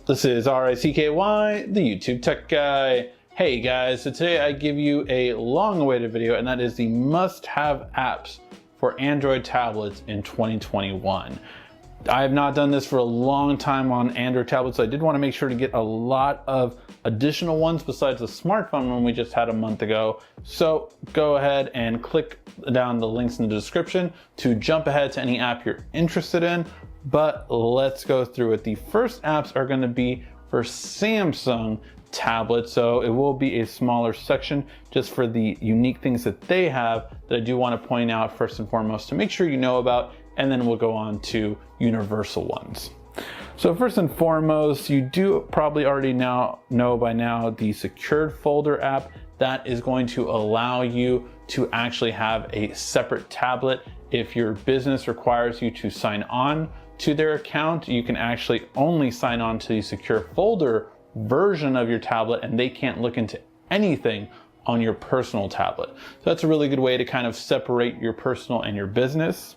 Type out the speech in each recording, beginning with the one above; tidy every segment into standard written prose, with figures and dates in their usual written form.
This is RICKY, the YouTube Tech Guy. Hey guys, so today I give you a long-awaited video, and that is the must-have apps for Android tablets in 2021. I have not done this for a long time on Android tablets, so I did want to make sure to get a lot of additional ones besides the smartphone one we just had a month ago. So go ahead and click down the links in the description to jump ahead to any app you're interested in. But let's go through it. The first apps are going to be for Samsung tablets, so it will be a smaller section just for the unique things that they have that I do want to point out first and foremost to make sure you know about, and then we'll go on to universal ones. So first and foremost, you do probably already know by now the secured folder app. That is going to allow you to actually have a separate tablet. If your business requires you to sign on to their account, you can actually only sign on to the secure folder version of your tablet, and they can't look into anything on your personal tablet. So that's a really good way to kind of separate your personal and your business.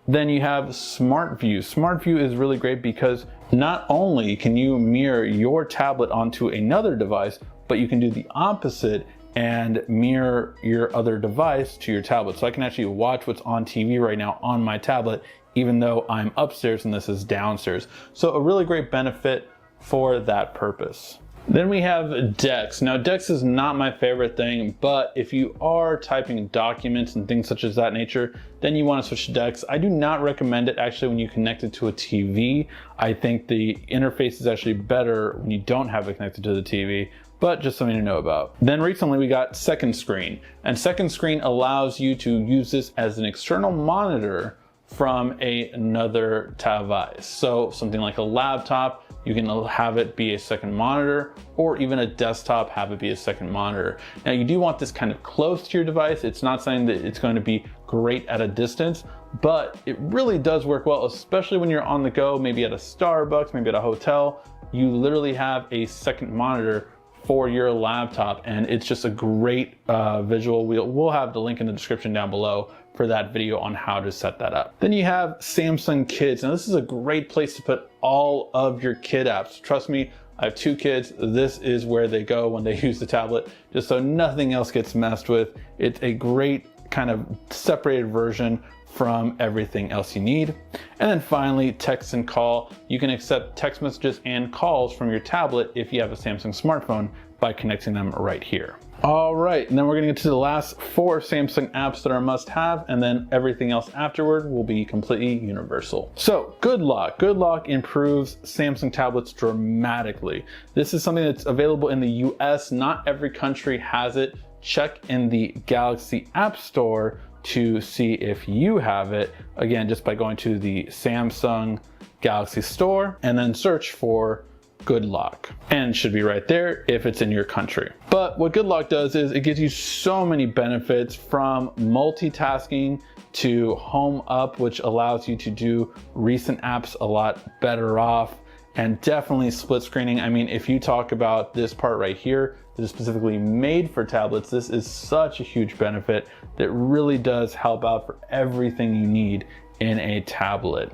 Then you have Smart View. Smart View is really great because not only can you mirror your tablet onto another device, but you can do the opposite and mirror your other device to your tablet. So I can actually watch what's on TV right now on my tablet, even though I'm upstairs and this is downstairs. So a really great benefit for that purpose. Then we have Dex. Now Dex is not my favorite thing, but if you are typing documents and things such as that nature, then you want to switch to Dex. I do not recommend it actually when you connect it to a TV. I think the interface is actually better when you don't have it connected to the TV, but just something to know about. Then recently we got Second Screen, and Second Screen allows you to use this as an external monitor from another device. So something like a laptop, you can have it be a second monitor, or even a desktop, have it be a second monitor. Now you do want this kind of close to your device. It's not saying that it's going to be great at a distance, but it really does work well, especially when you're on the go, maybe at a Starbucks, maybe at a hotel. You literally have a second monitor for your laptop, and it's just a great visual. We'll have the link in the description down below for that video on how to set that up. Then you have Samsung Kids. Now this is a great place to put all of your kid apps. Trust me, I have 2 kids. This is where they go when they use the tablet, just so nothing else gets messed with. It's a great kind of separated version from everything else you need. And then finally, text and call. You can accept text messages and calls from your tablet if you have a Samsung smartphone by connecting them right here. All right, and then we're gonna get to the last 4 Samsung apps that are must-have, and then everything else afterward will be completely universal. So, Good Lock. Good Lock improves Samsung tablets dramatically. This is something that's available in the US. Not every country has it. Check in the Galaxy App Store to see if you have it. Again, just by going to the Samsung Galaxy Store and then search for Good Lock, and it should be right there if it's in your country. But what Good Lock does is it gives you so many benefits, from multitasking to home up, which allows you to do recent apps a lot better off, and definitely split screening. I mean, if you talk about this part right here that is specifically made for tablets, this is such a huge benefit that really does help out for everything you need in a tablet.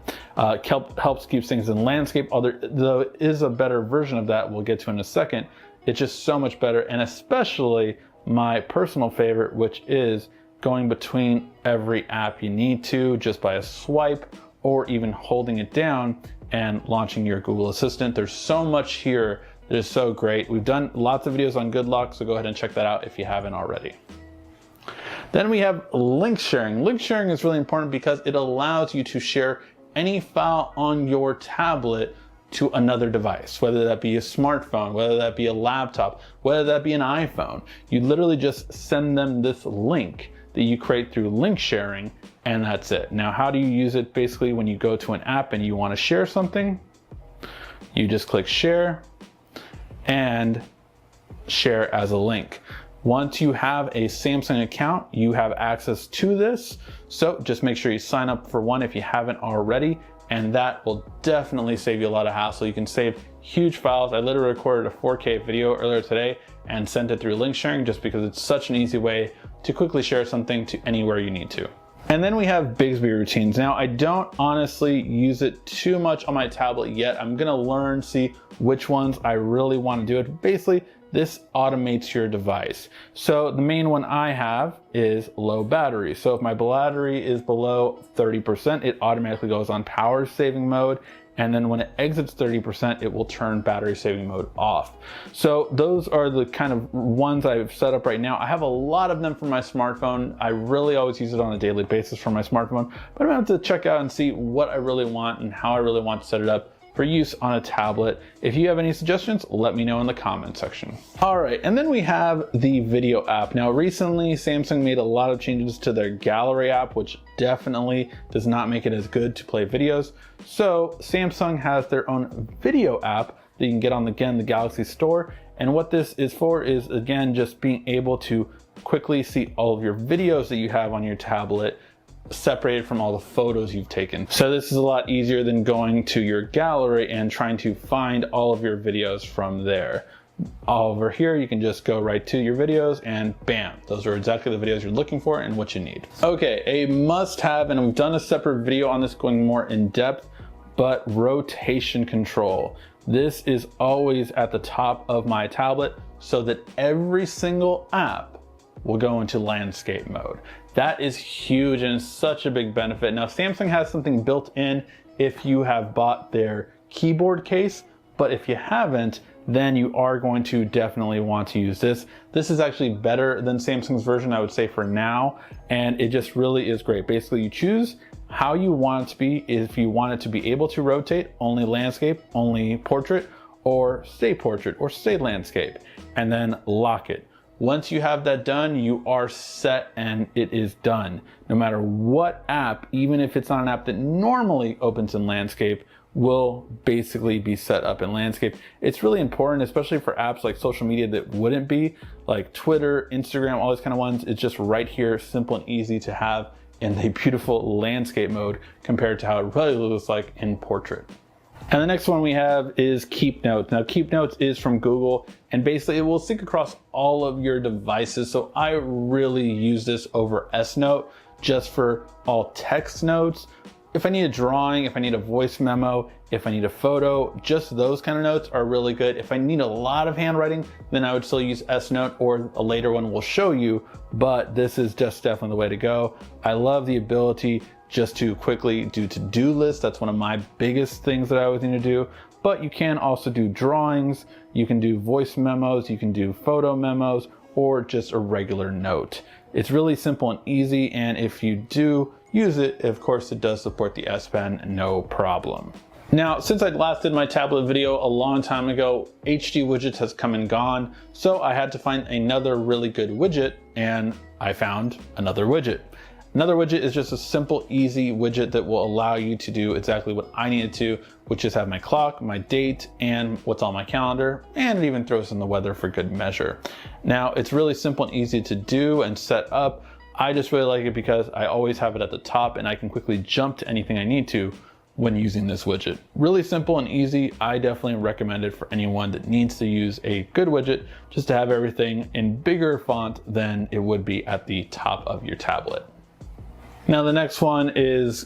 Helps keep things in landscape, although there is a better version of that we'll get to in a second. It's just so much better, and especially my personal favorite, which is going between every app you need to just by a swipe, or even holding it down and launching your Google Assistant. There's so much here that is so great. We've done lots of videos on Good Lock, so go ahead and check that out if you haven't already. Then we have link sharing. Link sharing is really important because it allows you to share any file on your tablet to another device, whether that be a smartphone, whether that be a laptop, whether that be an iPhone. You literally just send them this link that you create through link sharing, and that's it. Now, how do you use it? Basically, when you go to an app and you want to share something, you just click share and share as a link. Once you have a Samsung account, you have access to this. So just make sure you sign up for one if you haven't already, and that will definitely save you a lot of hassle. You can save huge files. I literally recorded a 4K video earlier today and sent it through link sharing just because it's such an easy way to quickly share something to anywhere you need to. And then we have Bixby Routines. Now, I don't honestly use it too much on my tablet yet. I'm gonna learn, see which ones I really wanna do it. Basically, this automates your device. So the main one I have is low battery. So if my battery is below 30%, it automatically goes on power saving mode. And then when it exits 30%, it will turn battery saving mode off. So those are the kind of ones I've set up right now. I have a lot of them for my smartphone. I really always use it on a daily basis for my smartphone, but I'm gonna have to check out and see what I really want and how I really want to set it up for use on a tablet. If you have any suggestions, let me know in the comment section. All right, and then we have the video app. Now recently, Samsung made a lot of changes to their gallery app, which definitely does not make it as good to play videos. So Samsung has their own video app that you can get on, again, the Galaxy Store. And what this is for is, again, just being able to quickly see all of your videos that you have on your tablet, separated from all the photos you've taken. So this is a lot easier than going to your gallery and trying to find all of your videos from there. Over here, you can just go right to your videos and bam, those are exactly the videos you're looking for and what you need. Okay, a must-have, and we've done a separate video on this going more in depth, but rotation control. This is always at the top of my tablet so that every single app will go into landscape mode. That is huge and such a big benefit. Now, Samsung has something built in if you have bought their keyboard case, but if you haven't, then you are going to definitely want to use this. This is actually better than Samsung's version, I would say, for now, and it just really is great. Basically, you choose how you want it to be. If you want it to be able to rotate, only landscape, only portrait, or stay portrait, or stay landscape, and then lock it. Once you have that done, you are set and it is done. No matter what app, even if it's not an app that normally opens in landscape, will basically be set up in landscape. It's really important, especially for apps like social media that wouldn't be, like Twitter, Instagram, all those kind of ones. It's just right here, simple and easy to have in the beautiful landscape mode compared to how it really looks like in portrait. And the next one we have is Keep Notes. Now, Keep Notes is from Google, and basically it will sync across all of your devices. So I really use this over S Note just for all text notes. If I need a drawing, if I need a voice memo, if I need a photo, just those kind of notes are really good. If I need a lot of handwriting, then I would still use S Note, or a later one will show you, but this is just definitely the way to go. I love the ability just to quickly do to-do lists. That's one of my biggest things that I always need to do. But you can also do drawings, you can do voice memos, you can do photo memos, or just a regular note. It's really simple and easy, and if you do use it, of course it does support the S Pen, no problem. Now, since I last did my tablet video a long time ago, HD widgets has come and gone, so I had to find another really good widget, and I found another widget. Another widget is just a simple, easy widget that will allow you to do exactly what I needed to, which is have my clock, my date, and what's on my calendar, and it even throws in the weather for good measure. Now, it's really simple and easy to do and set up. I just really like it because I always have it at the top and I can quickly jump to anything I need to when using this widget. Really simple and easy. I definitely recommend it for anyone that needs to use a good widget, just to have everything in bigger font than it would be at the top of your tablet. Now the next one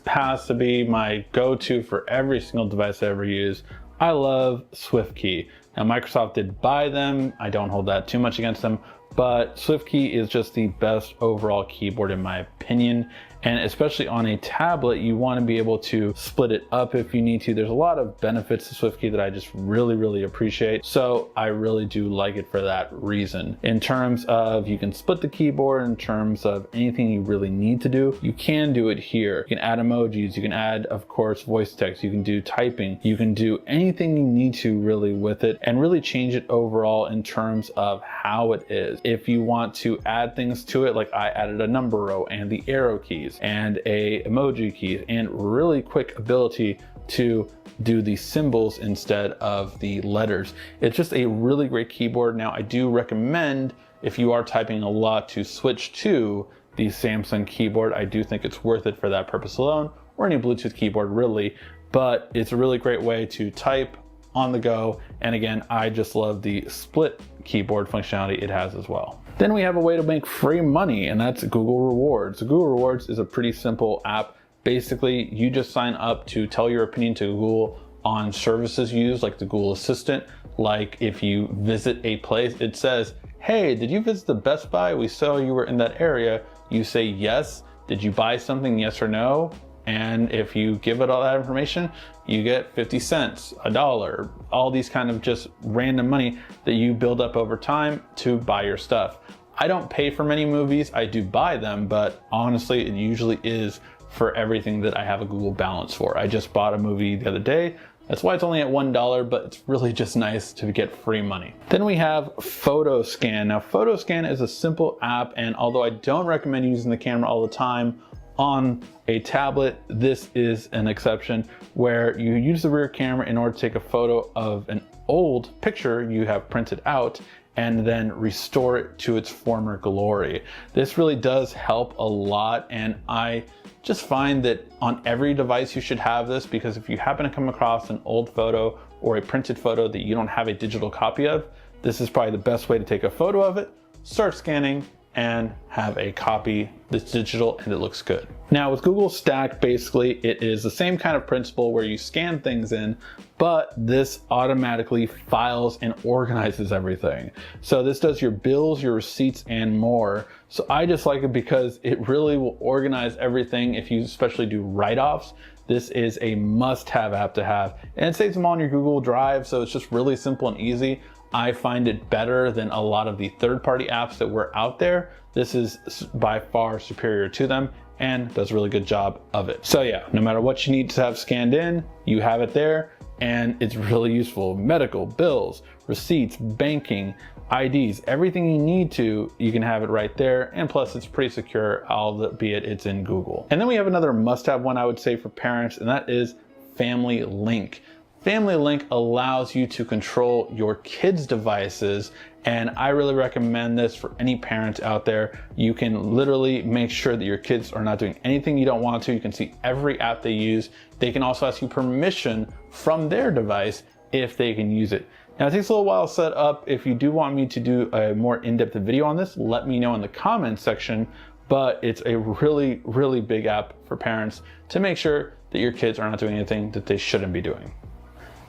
has to be my go-to for every single device I ever use. I love SwiftKey. Now Microsoft did buy them. I don't hold that too much against them, but SwiftKey is just the best overall keyboard in my opinion. And especially on a tablet, you want to be able to split it up if you need to. There's a lot of benefits to SwiftKey that I just really appreciate. So I really do like it for that reason. In terms of, you can split the keyboard, in terms of anything you really need to do, you can do it here. You can add emojis, you can add, of course, voice text, you can do typing, you can do anything you need to really with it, and really change it overall in terms of how it is. If you want to add things to it, like I added a number row and the arrow keys and a emoji key, and really quick ability to do the symbols instead of the letters. It's just a really great keyboard. Now I do recommend, if you are typing a lot, to switch to the Samsung keyboard. I do think it's worth it for that purpose alone, or any Bluetooth keyboard really, but it's a really great way to type on the go. And again, I just love the split keyboard functionality it has as well. Then we have a way to make free money, and that's Google Rewards. Google Rewards is a pretty simple app. Basically, you just sign up to tell your opinion to Google on services used, like the Google Assistant. Like if you visit a place, it says, hey, did you visit the Best Buy? We saw you were in that area. You say yes. Did you buy something, yes or no? And if you give it all that information, you get 50 cents, $1, all these kind of just random money that you build up over time to buy your stuff. I don't pay for many movies, I do buy them, but honestly, it usually is for everything that I have a Google balance for. I just bought a movie the other day. That's why it's only at $1, but it's really just nice to get free money. Then we have PhotoScan. Now, PhotoScan is a simple app, and although I don't recommend using the camera all the time on a tablet, this is an exception where you use the rear camera in order to take a photo of an old picture you have printed out and then restore it to its former glory. This really does help a lot, and I just find that on every device you should have this, because if you happen to come across an old photo or a printed photo that you don't have a digital copy of, this is probably the best way to take a photo of it, start scanning, and have a copy that's digital and it looks good. Now with Google Stack, basically it is the same kind of principle where you scan things in, but this automatically files and organizes everything. So this does your bills, your receipts, and more. So I just like it because it really will organize everything if you especially do write-offs. This is a must-have app to have, and it saves them all on your Google Drive, so it's just really simple and easy. I find it better than a lot of the third-party apps that were out there. This is by far superior to them and does a really good job of it. So yeah, no matter what you need to have scanned in, you have it there, and it's really useful. Medical, bills, receipts, banking, IDs, everything you need to, you can have it right there. And plus it's pretty secure, albeit it's in Google. And then we have another must-have one I would say for parents, and that is Family Link. Family Link allows you to control your kids' devices, and I really recommend this for any parents out there. You can literally make sure that your kids are not doing anything you don't want to. You can see every app they use. They can also ask you permission from their device if they can use it. Now it takes a little while to set up. If you do want me to do a more in-depth video on this, let me know in the comments section, but it's a really, really big app for parents to make sure that your kids are not doing anything that they shouldn't be doing.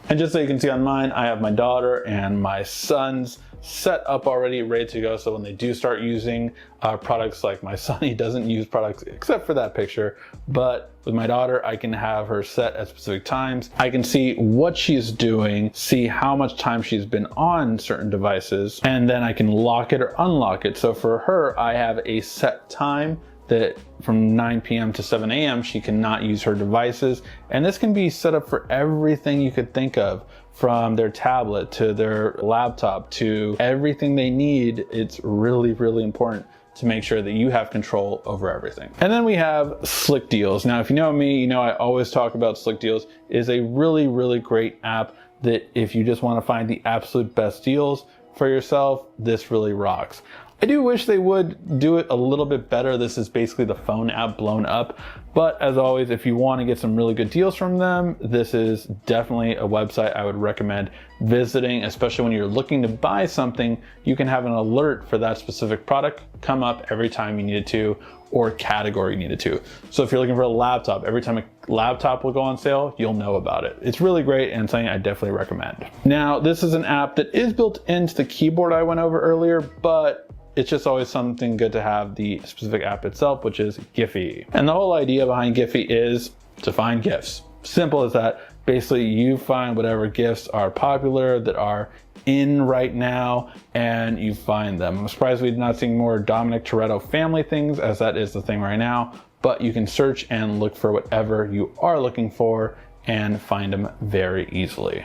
And just so you can see on mine, I have my daughter and my son's set up already, ready to go. So when they do start using products, like my son, he doesn't use products except for that picture. But with my daughter, I can have her set at specific times. I can see what she's doing, see how much time she's been on certain devices, and then I can lock it or unlock it. So for her, I have a set time that from 9 p.m. to 7 a.m. she cannot use her devices. And this can be set up for everything you could think of, from their tablet to their laptop to everything they need. It's really, really important to make sure that you have control over everything. And then we have Slick Deals. Now, if you know me, you know I always talk about Slick Deals. It is a really, really great app that if you just want to find the absolute best deals for yourself, this really rocks. I do wish they would do it a little bit better. This is basically the phone app blown up. But as always, if you want to get some really good deals from them, this is definitely a website I would recommend visiting, especially when you're looking to buy something. You can have an alert for that specific product come up every time you needed to, or category you needed to. So if you're looking for a laptop, every time a laptop will go on sale, you'll know about it. It's really great and something I definitely recommend. Now, this is an app that is built into the keyboard I went over earlier, but it's just always something good to have the specific app itself, which is Giphy. And the whole idea behind Giphy is to find GIFs. Simple as that. Basically, you find whatever GIFs are popular, that are in right now, and you find them. I'm surprised we're not seeing more Dominic Toretto family things, as that is the thing right now, but you can search and look for whatever you are looking for and find them very easily.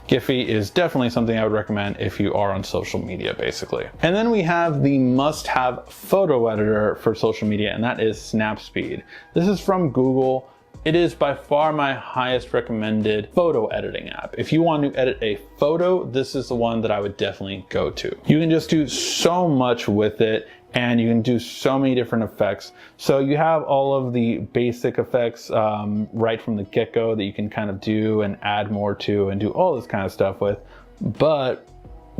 Giphy is definitely something I would recommend if you are on social media, basically. And then we have the must-have photo editor for social media, and that is Snapseed. This is from Google. It is by far my highest recommended photo editing app. If you want to edit a photo, this is the one that I would definitely go to. You can just do so much with it, and you can do so many different effects. So you have all of the basic effects right from the get-go that you can kind of do and add more to and do all this kind of stuff with. But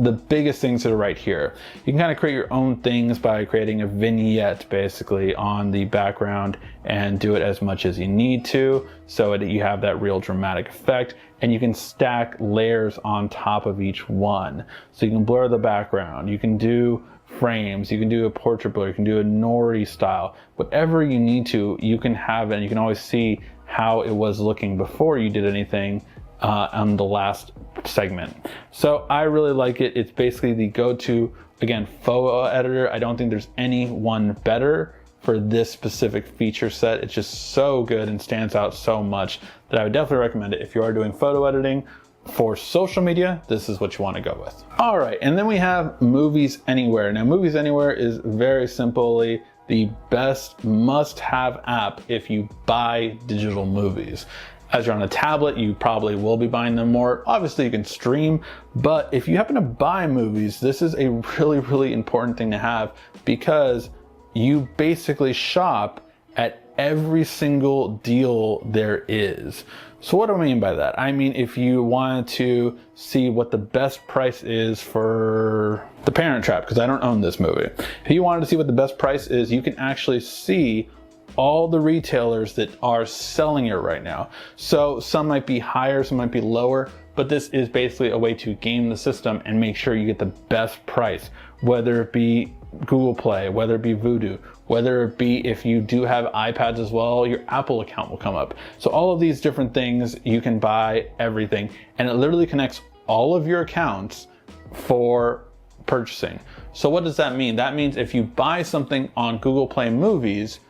the biggest things that are right here. You can kind of create your own things by creating a vignette basically on the background and do it as much as you need to so that you have that real dramatic effect, and you can stack layers on top of each one. So you can blur the background, you can do frames, you can do a portrait blur, you can do a nori style, whatever you need to, you can have it, and you can always see how it was looking before you did anything on the last segment. So I really like it. It's basically the go-to, again, photo editor. I don't think there's any one better for this specific feature set. It's just so good and stands out so much that I would definitely recommend it. If you are doing photo editing for social media, this is what you want to go with. All right, and then we have Movies Anywhere. Now, Movies Anywhere is very simply the best must-have app if you buy digital movies. As you're on a tablet, you probably will be buying them more. Obviously, you can stream, but if you happen to buy movies, this is a really, really important thing to have, because you basically shop at every single deal there is. So what do I mean by that? I mean, if you wanted to see what the best price is for The Parent Trap, because I don't own this movie. If you wanted to see what the best price is, you can actually see all the retailers that are selling it right now. So some might be higher, some might be lower, but this is basically a way to game the system and make sure you get the best price, whether it be Google Play, whether it be Vudu, whether it be, if you do have iPads as well, your Apple account will come up. So all of these different things, you can buy everything, and it literally connects all of your accounts for purchasing. So what does that mean? That means if you buy something on Google Play Movies,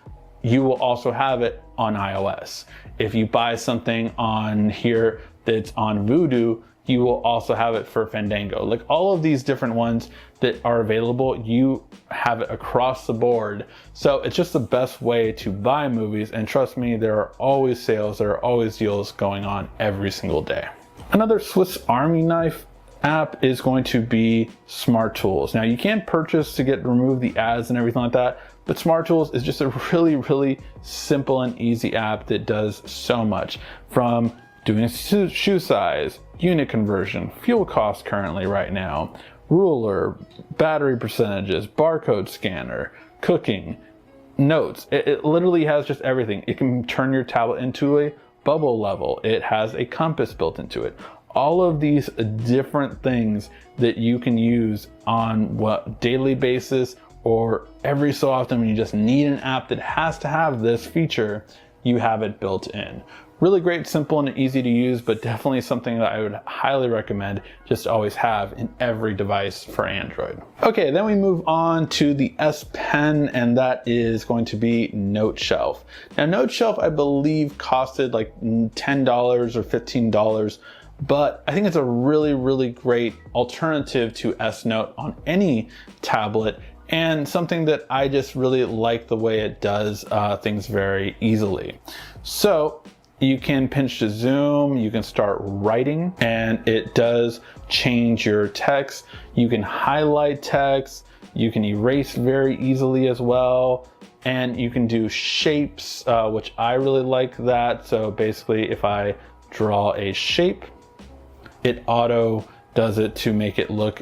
you will also have it on iOS. If you buy something on here that's on Vudu, you will also have it for Fandango. Like all of these different ones that are available, you have it across the board. So it's just the best way to buy movies, and trust me, there are always sales, there are always deals going on every single day. Another Swiss Army knife app is going to be Smart Tools. Now, you can't purchase to remove the ads and everything like that, but Smart Tools is just a really, really simple and easy app that does so much, from doing a shoe size, unit conversion, fuel cost currently right now, ruler, battery percentages, barcode scanner, cooking, notes. It literally has just everything. It can turn your tablet into a bubble level. It has a compass built into it. All of these different things that you can use on daily basis, or every so often when you just need an app that has to have this feature, you have it built in. Really great, simple, and easy to use, but definitely something that I would highly recommend just to always have in every device for Android. Okay, then we move on to the S Pen, and that is going to be Noteshelf. Now, Noteshelf, I believe, costed like $10 or $15, but I think it's a really, really great alternative to S Note on any tablet, and something that I just really like the way it does things very easily. So you can pinch to zoom, you can start writing, and it does change your text. You can highlight text, you can erase very easily as well, and you can do shapes, which I really like that. So basically, if I draw a shape, it auto does it to make it look,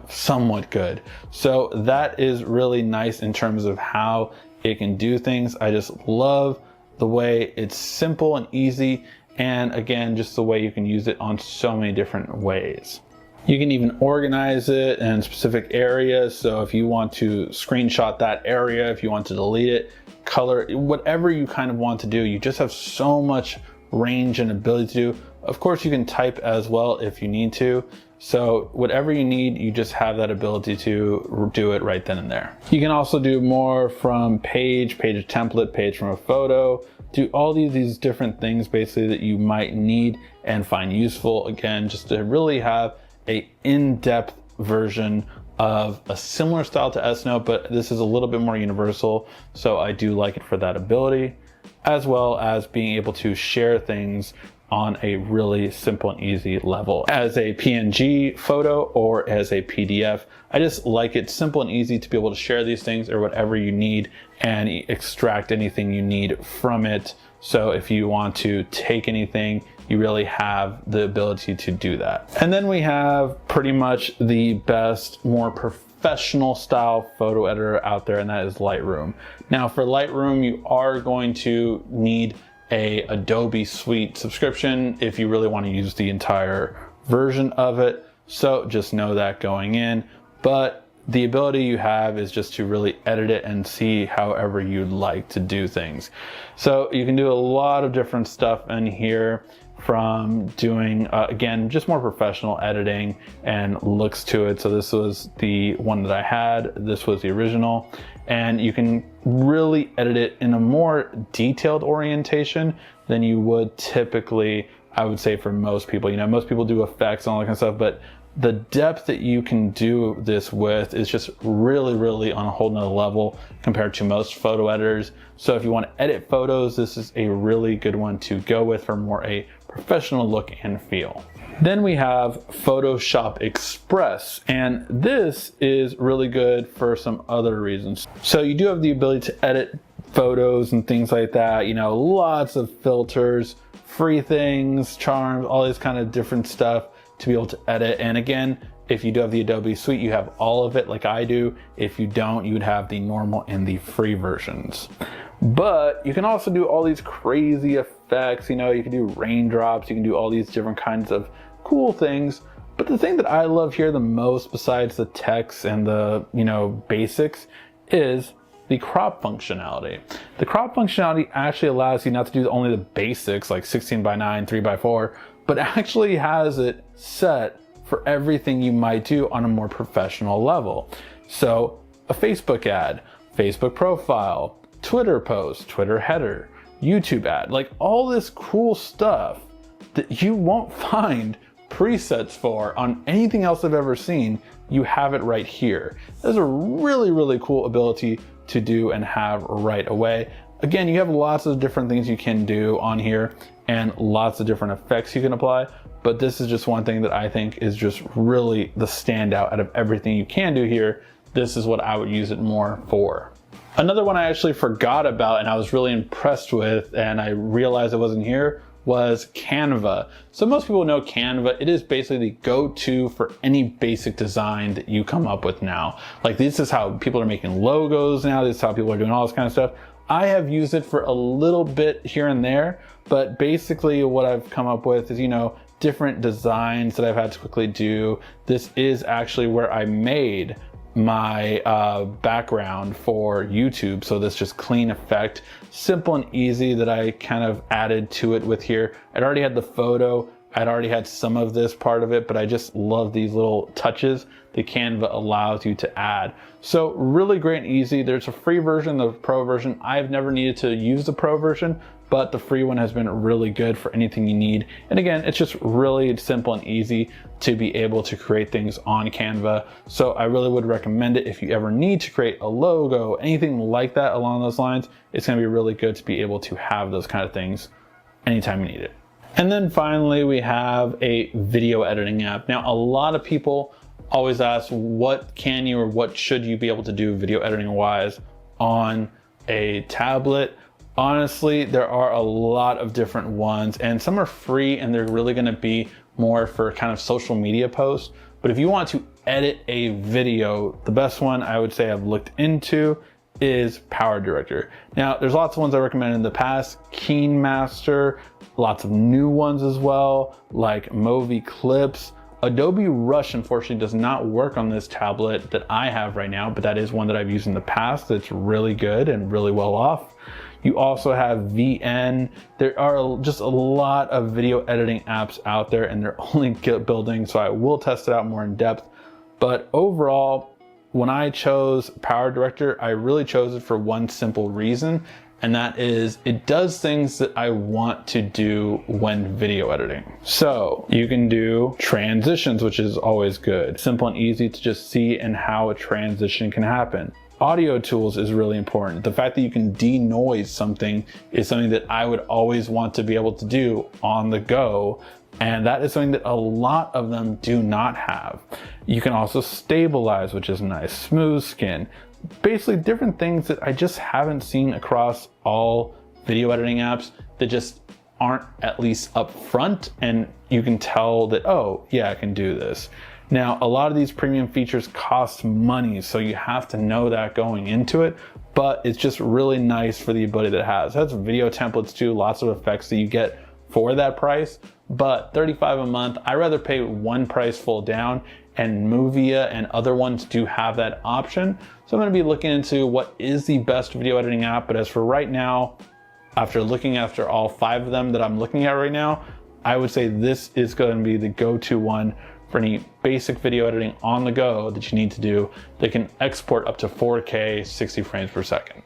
somewhat good. So that is really nice in terms of how it can do things. I just love the way it's simple and easy, and again, just the way you can use it on so many different ways. You can even organize it in specific areas. So if you want to screenshot that area, if you want to delete it, color, whatever you kind of want to do, you just have so much range and ability to do. Of course, you can type as well if you need to. So whatever you need, you just have that ability to do it right then and there. You can also do more from page template, page from a photo, do all these different things basically that you might need and find useful. Again, just to really have a in-depth version of a similar style to S Note, but this is a little bit more universal. So I do like it for that ability, as well as being able to share things on a really simple and easy level as a PNG photo or as a PDF. I just like it simple and easy to be able to share these things or whatever you need and extract anything you need from it. So if you want to take anything you really have the ability to do that. And then we have pretty much the best, more professional style photo editor out there, and that is Lightroom. Now for Lightroom, you are going to need a Adobe Suite subscription if you really want to use the entire version of it. So just know that going in, but the ability you have is just to really edit it and see however you'd like to do things. So you can do a lot of different stuff in here, from doing, again, just more professional editing and looks to it. So this was the one that I had, this was the original, and you can really edit it in a more detailed orientation than you would typically, I would say, for most people. You know, most people do effects and all that kind of stuff, but the depth that you can do this with is just really on a whole nother level compared to most photo editors. So if you want to edit photos, this is a really good one to go with for more a professional look and feel. Then we have Photoshop Express, and this is really good for some other reasons. So you do have the ability to edit photos and things like that, you know, lots of filters, free things, charms, all this kind of different stuff to be able to edit. And again, if you do have the Adobe Suite, you have all of it like I do. If you don't, you would have the normal and the free versions. But you can also do all these crazy effects. You know, you can do raindrops, you can do all these different kinds of cool things. But the thing that I love here the most, besides the text and the, you know, basics, is the crop functionality. The crop functionality actually allows you not to do only the basics like 16:9, 3:4, but actually has it set for everything you might do on a more professional level. So a Facebook ad, Facebook profile, Twitter post, Twitter header, YouTube ad, like all this cool stuff that you won't find presets for on anything else I've ever seen, you have it right here. That's a really cool ability to do and have right away. Again, you have lots of different things you can do on here and lots of different effects you can apply, but this is just one thing that I think is just really the standout out of everything you can do here. This is what I would use it more for. Another one I actually forgot about and I was really impressed with, and I realized it wasn't here, was Canva. So most people know Canva. It is basically the go-to for any basic design that you come up with now. Like this is how people are making logos now. This is how people are doing all this kind of stuff. I have used it for a little bit here and there, but basically what I've come up with is, you know, different designs that I've had to quickly do. This is actually where I made my background for YouTube. So this just clean effect, simple and easy, that I kind of added to it with here. I'd already had the photo, I'd already had some of this part of it, but I just love these little touches that Canva allows you to add. So really great and easy. There's a free version, the pro version. I've never needed to use the pro version, but the free one has been really good for anything you need. And again, it's just really simple and easy to be able to create things on Canva. So I really would recommend it if you ever need to create a logo, anything like that along those lines. It's gonna be really good to be able to have those kind of things anytime you need it. And then finally, we have a video editing app. Now, a lot of people always ask, what can you or what should you be able to do video editing wise on a tablet? Honestly, there are a lot of different ones, and some are free and they're really gonna be more for kind of social media posts. But if you want to edit a video, the best one I would say I've looked into is Power Director. Now, there's lots of ones I recommended in the past, Keen Master, lots of new ones as well, like Movi Clips. Adobe Rush, unfortunately, does not work on this tablet that I have right now, but that is one that I've used in the past that's really good and really well off. You also have VN. There are just a lot of video editing apps out there and they're only building, so I will test it out more in depth. But overall, when I chose Power Director, I really chose it for one simple reason, and that is it does things that I want to do when video editing. So you can do transitions, which is always good. Simple and easy to just see and how a transition can happen. Audio tools is really important. The fact that you can denoise something is something that I would always want to be able to do on the go. And that is something that a lot of them do not have. You can also stabilize, which is nice. Smooth skin. Basically different things that I just haven't seen across all video editing apps that just aren't at least up front, and you can tell that, oh yeah, I can do this. Now, a lot of these premium features cost money, so you have to know that going into it, but it's just really nice for the ability that it has. It has video templates too, lots of effects that you get for that price, but $35 a month, I'd rather pay one price full down, and Movia and other ones do have that option. So I'm gonna be looking into what is the best video editing app, but as for right now, after looking after all 5 of them that I'm looking at right now, I would say this is gonna be the go-to one for any basic video editing on the go that you need to do that can export up to 4K 60 frames per second.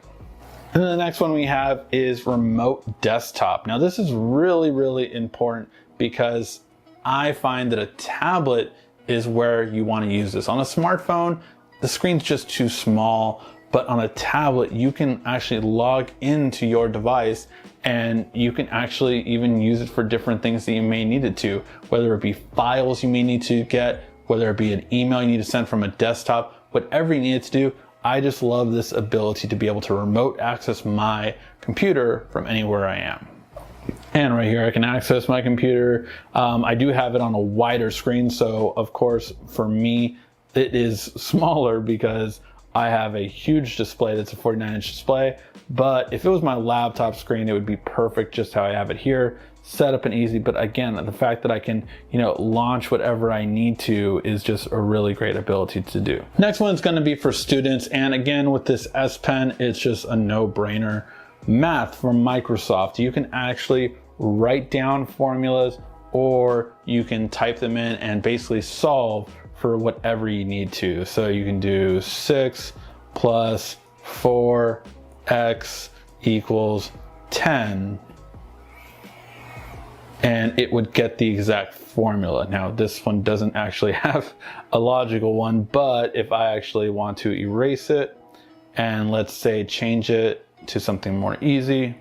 And then the next one we have is remote desktop. Now this is really, really important because I find that a tablet is where you want to use this. On a smartphone, the screen's just too small, but on a tablet, you can actually log into your device and you can actually even use it for different things that you may need it to, whether it be files you may need to get, whether it be an email you need to send from a desktop, whatever you need it to do. I just love this ability to be able to remote access my computer from anywhere I am. And right here, I can access my computer. I do have it on a wider screen, so of course, for me, it is smaller because I have a huge display that's a 49-inch display, but if it was my laptop screen, it would be perfect just how I have it here, set up and easy. But again, the fact that I can, launch whatever I need to is just a really great ability to do. Next one's gonna be for students, and again, with this S Pen, it's just a no-brainer. Math from Microsoft. You can actually write down formulas, or you can type them in and basically solve for whatever you need to. So you can do 6 plus 4x equals 10, and it would get the exact formula. Now this one doesn't actually have a logical one, but if I actually want to erase it and let's say change it to something more easy,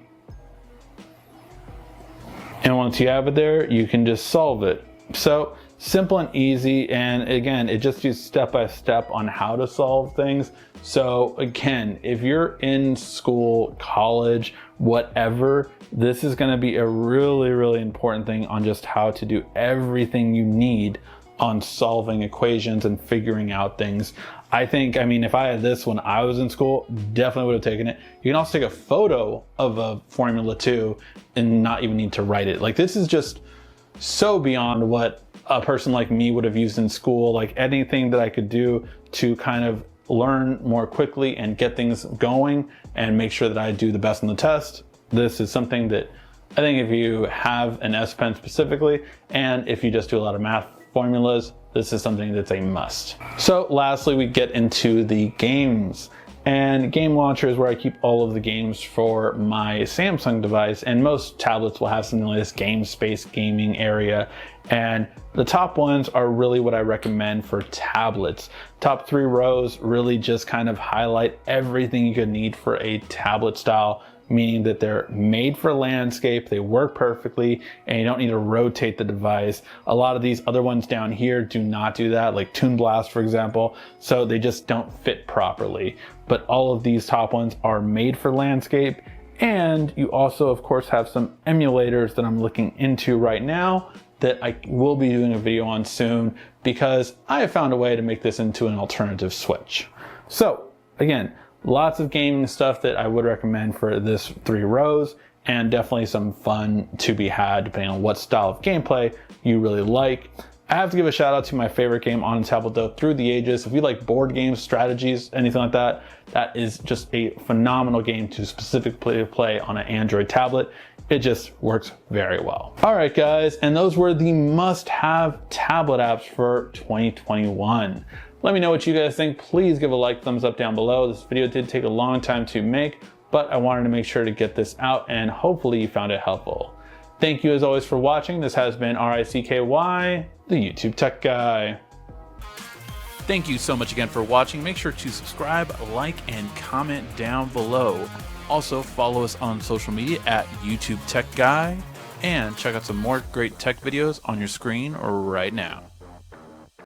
and once you have it there, you can just solve it. So simple and easy, and again, it just gives step by step on how to solve things. So again, if you're in school, college, whatever, this is going to be a really, really important thing on just how to do everything you need on solving equations and figuring out things. I mean, if I had this when I was in school, definitely would have taken it. You can also take a photo of a formula too and not even need to write it. Like, this is just so beyond what a person like me would have used in school. Like, anything that I could do to kind of learn more quickly and get things going and make sure that I do the best in the test. This is something that I think if you have an S Pen specifically, and if you just do a lot of math formulas, this is something that's a must. So lastly, we get into the games. And game launcher is where I keep all of the games for my Samsung device, and most tablets will have something like this game space gaming area. And the top ones are really what I recommend for tablets. Top 3 rows really just kind of highlight everything you could need for a tablet style, meaning that they're made for landscape, they work perfectly, and you don't need to rotate the device. A lot of these other ones down here do not do that, like Toon Blast, for example, so they just don't fit properly. But all of these top ones are made for landscape, and you also, of course, have some emulators that I'm looking into right now that I will be doing a video on soon, because I have found a way to make this into an alternative Switch. So again, lots of gaming stuff that I would recommend for this 3 rows, and definitely some fun to be had depending on what style of gameplay you really like. I have to give a shout out to my favorite game on a tablet though, Through the Ages. If you like board games, strategies, anything like that, that is just a phenomenal game to specifically play on an Android tablet. It just works very well. All right, guys, and those were the must-have tablet apps for 2021. Let me know what you guys think. Please give a like, thumbs up down below. This video did take a long time to make, but I wanted to make sure to get this out, and hopefully you found it helpful. Thank you as always for watching. This has been RICKY, the YouTube Tech Guy. Thank you so much again for watching. Make sure to subscribe, like, and comment down below. Also follow us on social media at YouTube Tech Guy, and check out some more great tech videos on your screen right now.